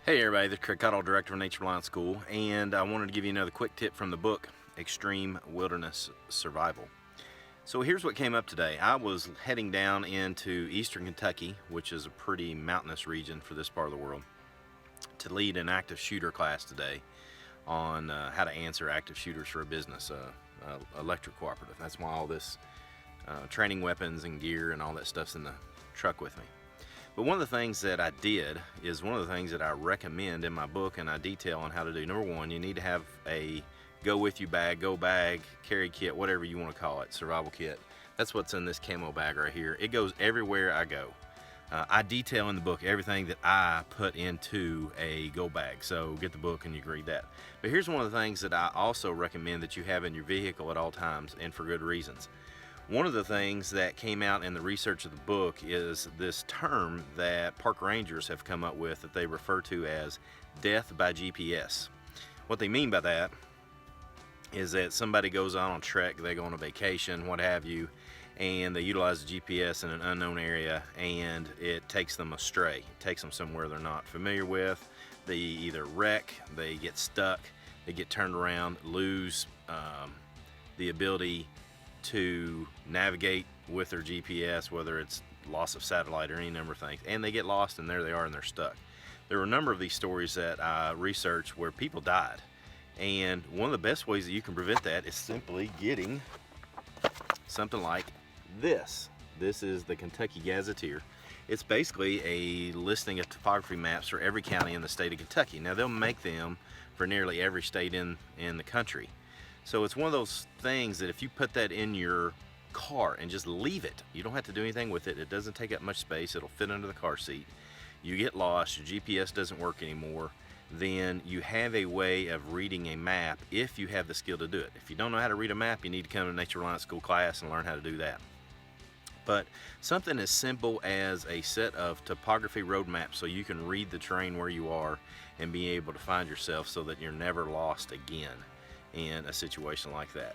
Hey everybody, this is Craig Cottle, Director of Nature Reliance School, and I wanted to give you another quick tip from the book, Extreme Wilderness Survival. So here's what came up today. I was heading down into eastern Kentucky, which is a pretty mountainous region for this part of the world, to lead an active shooter class today on how to answer active shooters for a business, electric cooperative. That's why all this training weapons and gear and all that stuff's in the truck with me. But one of the things that I did is one of the things that I recommend in my book, and I detail on how to do. Number one, you need to have a go with you bag, go bag, carry kit, whatever you want to call it, survival kit. That's what's in this camo bag right here. It goes everywhere I go. I detail in the book everything that I put into a go bag, so get the book and you can read that. But here's one of the things that I also recommend that you have in your vehicle at all times, and for good reasons. One of the things that came out in the research of the book is this term that park rangers have come up with that they refer to as death by GPS. What they mean by that is that somebody goes on a trek, they go on a vacation, what have you, and they utilize the GPS in an unknown area and it takes them astray. It takes them somewhere they're not familiar with. They either wreck, they get stuck, they get turned around, lose the ability to navigate with their GPS, whether it's loss of satellite or any number of things, and they get lost and there they are and they're stuck. There were a number of these stories that I researched where people died, and one of the best ways that you can prevent that is simply getting something like this. This is the Kentucky Gazetteer. It's basically a listing of topography maps for every county in the state of Kentucky. Now they'll make them for nearly every state in the country. So it's one of those things that if you put that in your car and just leave it, you don't have to do anything with it. It doesn't take up much space. It'll fit under the car seat. You get lost, your GPS doesn't work anymore, then you have a way of reading a map if you have the skill to do it. If you don't know how to read a map, you need to come to Nature Reliance School class and learn how to do that. But something as simple as a set of topography road maps so you can read the terrain where you are and be able to find yourself so that you're never lost again in a situation like that.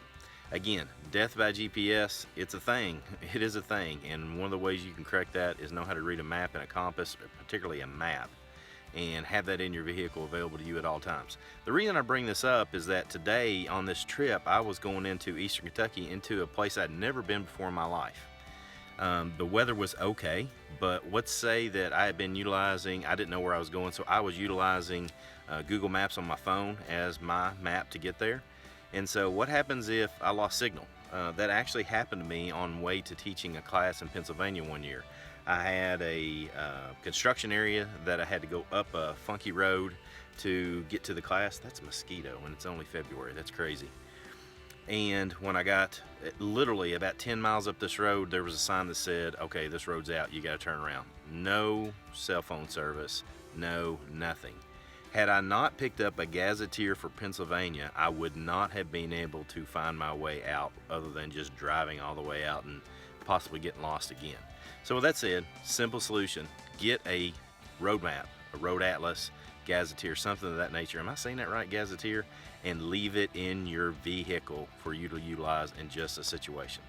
Again, death by GPS, it's a thing. It is a thing, and one of the ways you can correct that is know how to read a map and a compass, particularly a map, and have that in your vehicle available to you at all times. The reason I bring this up is that today on this trip I was going into eastern Kentucky, into a place I'd never been before in my life. The weather was okay, but let's say that I had been utilizing, I didn't know where I was going, so I was utilizing Google Maps on my phone as my map to get there. And so what happens if I lost signal? That actually happened to me on way to teaching a class in Pennsylvania one year. I had a construction area that I had to go up a funky road to get to the class. That's a mosquito and it's only February, that's crazy. And when I got literally about 10 miles up this road, there was a sign that said, okay, this road's out, you gotta turn around. No cell phone service, no nothing. Had I not picked up a gazetteer for Pennsylvania, I would not have been able to find my way out other than just driving all the way out and possibly getting lost again. So with that said, simple solution, get a road map, a road atlas, gazetteer, something of that nature. Am I saying that right, gazetteer? And leave it in your vehicle for you to utilize in just a situation.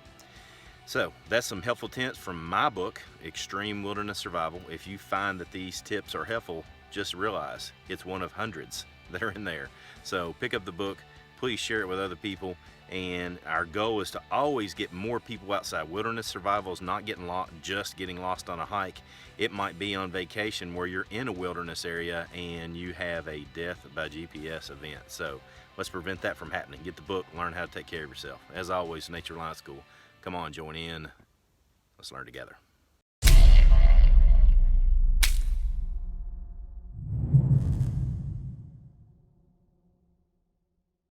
So that's some helpful tips from my book, Extreme Wilderness Survival. If you find that these tips are helpful, just realize it's one of hundreds that are in there. So pick up the book, please share it with other people, and our goal is to always get more people outside. Wilderness survival is not just getting lost on a hike. It might be on vacation where you're in a wilderness area and you have a death by GPS event. So let's prevent that from happening. Get the book, learn how to take care of yourself. As always, Nature Reliance School. Come on, join in. Let's learn together.